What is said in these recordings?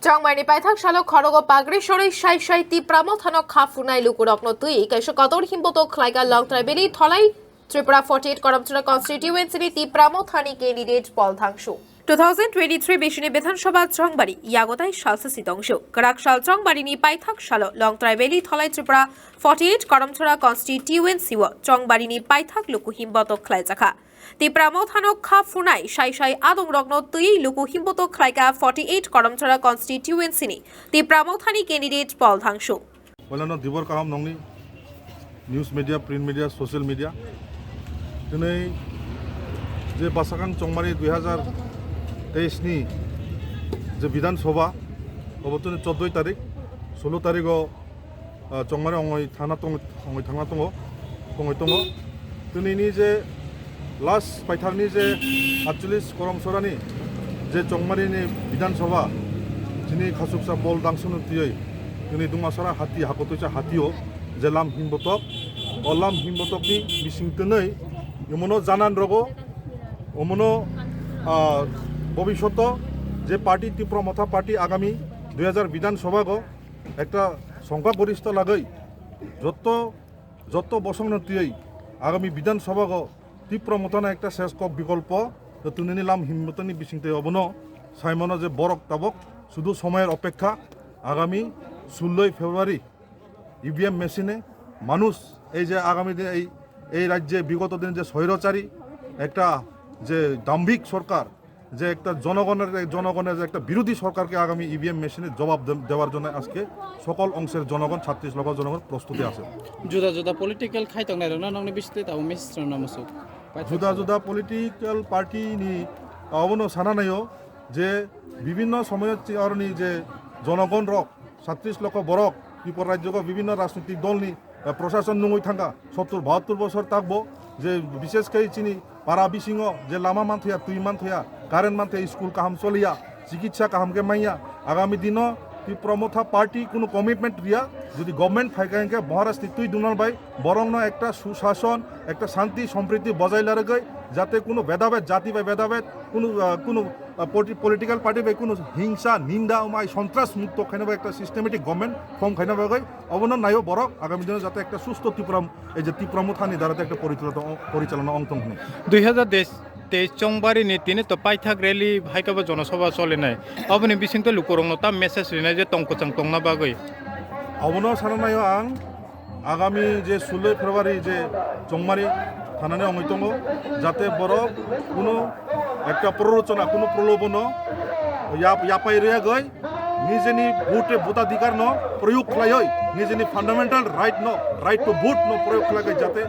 정말 빨탁 샬록 거로고 바그리쇼리 샤이샤이티 프라모타노 카푸나이 루꾸럭노 তুই কাইশো কতর হিম্বতো খ্লাইগা long ট্রাইবেলি থলাই Tripura 48 করমচুরা constituency তি প্রামোথানি ক্যান্ডিডেট পলধাংশু 2023 বেশিনি বিধানসভা চংবাড়ি ইয়াগতাই শালসা সিতংশ করাক শাল চংবাড়িনি পাইথাক শাল লং ট্রাইবেলি থলাই ত্রিপুরা 48 করমচুরা কনস্টিটিউয়েন্সি চংবাড়িনি পাইথাক লুকু হিম্বতো খ্লাইজাখা তি প্রামোথানো খা ফুনাই সাই সাই আদং রগ্ন তুই লুকু হিম্বতো খ্লাইকা 48 করমচুরা কনস্টিটিউয়েন্সিনি তি প্রামোথানি ক্যান্ডিডেট পলধাংশু বলেনো দিবর কাহাম নংনি news media print media social media দিनै যে বাসাকাং চংমারি 2023 नि যে বিধানসভা অবতনে 14 তারিখ 16 তারিখও চংমারি অঙ্গই থানা দङ দিনैनि যে লাস্ট পাইথাকनि যে 48 করমসরাनि যে চংমারিनि বিধানসভা যিনি খাসুকসা বল দাংসুনো তিयै दिनै दुमासारा हाथि हाकतैसा हाथियो जे लाम हिमबतक अलाम हिमबतकनि मिसिंतनै इमनो जानान रगो अमनो भबिष्यत जे पार्टी तीव्रमथा पार्टी आगामी 2000 विधानसभा गो একটা সংখ্যাগরিষ্ঠ লাগै যত বসংনতিयै আগামী বিধানসভা গো तीव्रमथाना একটা শেষ কক বিকল্প তুনিনি লাম হিমবতনি বিসিংতে অবনো সাইমনো যে বরক তাবক শুধু সময়ের অপেক্ষা আগামী 16 ফেব্রুয়ারি ইভিএম মেশিনে মানুষ এই যে আগামী দিনে এই রাজ্যে বিগত দিন যে স্বৈরাচারী একটা যে দাম্ভিক সরকার যে একটা জনগণের একটা বিরোধী সরকারকে আগামী ইভিএম মেশিনে জবাব দেওয়ার জন্য আজকে সকল অংশের জনগণ 36 লক্ষ জনগণ প্রস্তুতি আছে जुदा पलिटिकल खाइतंनाय रना नंनि बिस्ते ताव मिस्ट्र नामसु जुदा पलिटिकल पार्टी नि अबनो सानानायो যে বিভিন্ন সময়ত চিরনি যে জনগণ রক 36 লক্ষ বরক ত্রিপুরা রাজ্যক বিভিন্ন রাজনৈতিক দলনি প্রশাসন নঙই থাকা 70-72 বছর থাকবো যে বিশেষ করে চিনি পারা বিসিং যে লামা মানথিয়া তুই মানথিয়া কারেন্ট মানথিয়া স্কুল কাহাম চলিয়া চিকিৎসা কাহামকে মাইয়া আগামী দিন ত্রিপ্রমথা পার্টি কোনো কমিটমেন্ট রিয়া যদি গভর্নমেন্ট ফাইকাকে মহারাষ্ট্র তুই দুনাল বাই বরং একটা সুশাসন একটা শান্তি সম্প্রীতি বজায় লাগাই যাতে কোনো ভেদাভেদ জাতি বা ভেদাভেদ কোনো পলিটিক্যাল পার্টি বা কোনো হিংসা নিন্দা মাই সন্ত্রাস মুক্ত খাইনাবা একটা সিস্টেমেটিক গভর্নমেন্ট ফর্ম খাইনাবাই অবনন নাইও বরক আগামী দিনে যাতে একটা সুস্থ এই যে ত্রিপ্রমথানি দ্বারা একটা পরিচালনা অংশগ্রহণ হয় 2023 চংবারি নীতিনে তো পাইথাক রেলি হাইকাবা জনসভা চলে নাই অবনি বিসিংতে লুকরংনো তা মেসেজ রিনাই যে টংকচাং টংনা বাগৈ অবনো সানানায় আং আগামী যে 16 ফেব্রুয়ারি যে চংমারি থানানে অঙ্গিতঙ্গ যাতে বরক কোনো একটা প্ররোচনা কোনো প্রলোভন ইয়াপাই রে গই নিজেনি ভোটাধিকার ন প্রয়োগ খালাই নিজেনি ফান্ডামেন্টাল রাইট টু ভোট ন প্রয়োগ খালাই যাতে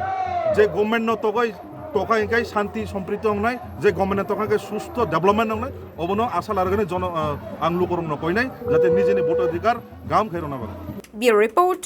যে গভর্নমেন্ট ন তগই টকাইকাই শান্তি সম্প্রীতি নাই যে গভর্নমেন্ট তকাকে সুস্থ ডেভেলপমেন্ট নাই অবনো আশা লাগানে আংলু করং ন কই নাই যাতে নিজেনি ভোটাধিকার গাম খাইরনা ব্যুরো রিপোর্ট